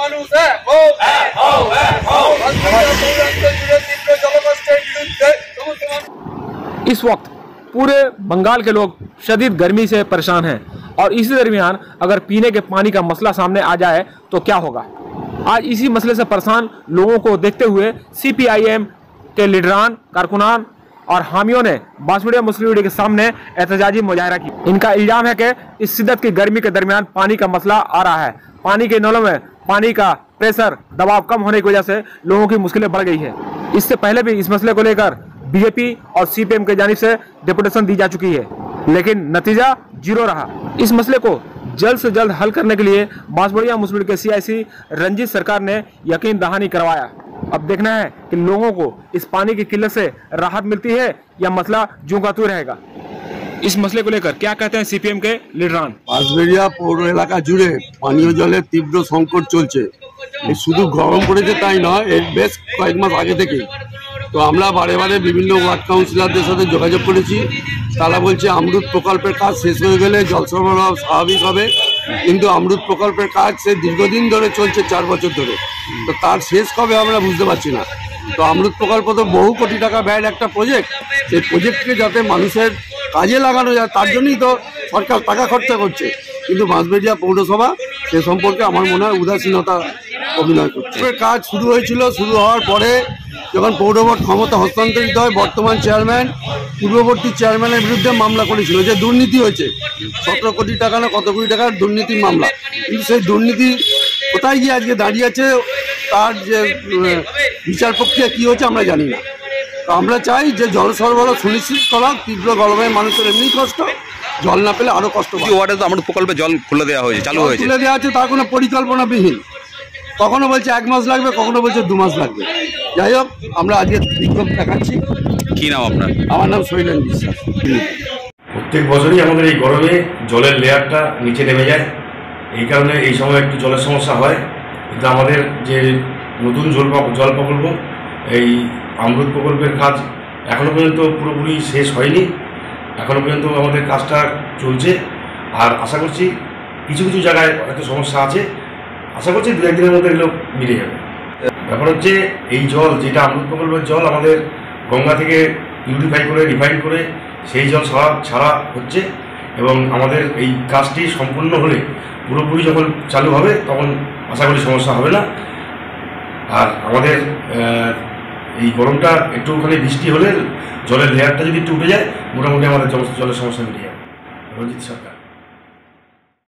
মানুষ इस वक्त पूरे बंगाल के लोग शदीद गर्मी से परेशान हैं और इसी दरमियान अगर पीने के पानी का मसला सामने आ जाए तो क्या होगा। आज इसी मसले से परेशान लोगों को देखते हुए CPIM के लीडरान, कारकुनान और हामियों ने बांसवाड़ा मुस्लिम लीग के सामने एहतजाजी मुजाहरा की। इनका इल्जाम है कि इस शिद्दत की गर्मी के दरमियान पानी का मसला आ रहा है। पानी के नलों में पानी का प्रेशर दबाव कम होने की वजह से लोगों की मुश्किलें बढ़ गई है। इससे पहले भी इस मसले को लेकर BJP और CPM के जानिब से डेपुटेशन दी जा चुकी है, लेकिन नतीजा जीरो रहा। इस मसले को जल्द से जल्द हल करने के लिए बांसवाड़ा मुस्लिम लीग के CIC रंजीत सरकार ने यकीन दहानी करवाया। अब देखना है कि लोगों को इस पानी की किल्लत से राहत मिलती है या मसला जूं का त्यों रहेगा। इस मसले को लेकर क्या कहते हैं CPM के लीडरान। बांसবাড়িয়া পৌর এলাকা জুড়ে পানীয় জলের তীব্র সংকট চলছে। শুধু গরম পড়েছে তাই নয়, এর বেশ কয়েক মাস আগে থেকেই তো আমরা বারে বারে বিভিন্ন ওয়ার্ড কাউন্সিলরদের সাথে যোগাযোগ করেছি। তারা বলছে অমৃত প্রকল্পের কাজ শেষ হয়ে গেলে জল সরবরাহ স্বাভাবিক হবে, কিন্তু অমৃত প্রকল্পের কাজ সে দীর্ঘদিন ধরে চলছে, 4 বছর ধরে। তো তার শেষ কবে আমরা বুঝতে পারছি না। তো অমৃত প্রকল্প তো বহু কোটি টাকা ব্যয়ের একটা প্রজেক্ট, সেই প্রজেক্টকে যাতে মানুষের কাজে লাগানো যায় তার জন্যই তো সরকার টাকা খরচা করছে, কিন্তু বাঁশবেড়িয়া পৌরসভা সে সম্পর্কে আমার মনে হয় উদাসীনতা অভিনয় করছে। কাজ শুরু হয়েছিল, শুরু হওয়ার পরে যখন পৌরবোর্ড ক্ষমতা হস্তান্তরিত হয়, বর্তমান চেয়ারম্যান পূর্ববর্তী চেয়ারম্যানের বিরুদ্ধে মামলা করেছিল যে দুর্নীতি হয়েছে, 17 কোটি টাকা না কত কোটি টাকার দুর্নীতির মামলা। কিন্তু সেই দুর্নীতি কোথায় গিয়ে আজকে দাঁড়িয়ে আছে, তার যে বিচার প্রক্রিয়া কী হচ্ছে আমরা জানি না। তো আমরা চাই যে জল সরবরাহ সুনিশ্চিত করা। তীব্র গরমে মানুষের এমনি কষ্ট, জল না পেলে আরও কষ্ট। ওয়ার্ডে তো অমৃত প্রকল্পে জল খুলে দেওয়া হয়েছে, চালু হয়েছে, খুলে দেওয়া আছে, তার কোনো পরিকল্পনাবিহীন। কখনো বলছে 1 মাস লাগবে, কখনো বলছে 2 মাস লাগবে। যাই হোক, আমরা আজকে বিক্ষোভ দেখাচ্ছি। কি নাম আপনার? আমার নাম শৈলেন বিশ্বাস। প্রত্যেক বছরই আমাদের এই গরমে জলের লেয়ারটা নিচে নেমে যায়, এই কারণে এই সময় একটু জলের সমস্যা হয়। কিন্তু আমাদের যে নতুন জল প্রকল্প, এই অমৃত প্রকল্পের কাজ এখনও পর্যন্ত পুরোপুরি শেষ হয়নি। এখনও পর্যন্ত আমাদের কাজটা চলছে, আর আশা করছি কিছু কিছু জায়গায় হয়তো সমস্যা আছে, আশা করছি 2-1 দিনের মধ্যে এগুলো মিলে যাবে। ব্যাপার হচ্ছে এই জল যেটা অমৃত প্রকল্পের জল আমাদের গঙ্গা থেকে পিউরিফাই করে রিফাইন করে সেই জল ছাড়া হচ্ছে, এবং আমাদের এই কাজটি সম্পূর্ণ হলে পুরোপুরি যখন চালু হবে তখন আশা করি সমস্যা হবে না। আর আমাদের এই গরমটা একটুখানি বৃষ্টি হলে জলের লেয়ারটা যদি একটু উঠে যায়, মোটামুটি আমাদের জলের সমস্যা মিটে যাবে। রঞ্জিত সরকার।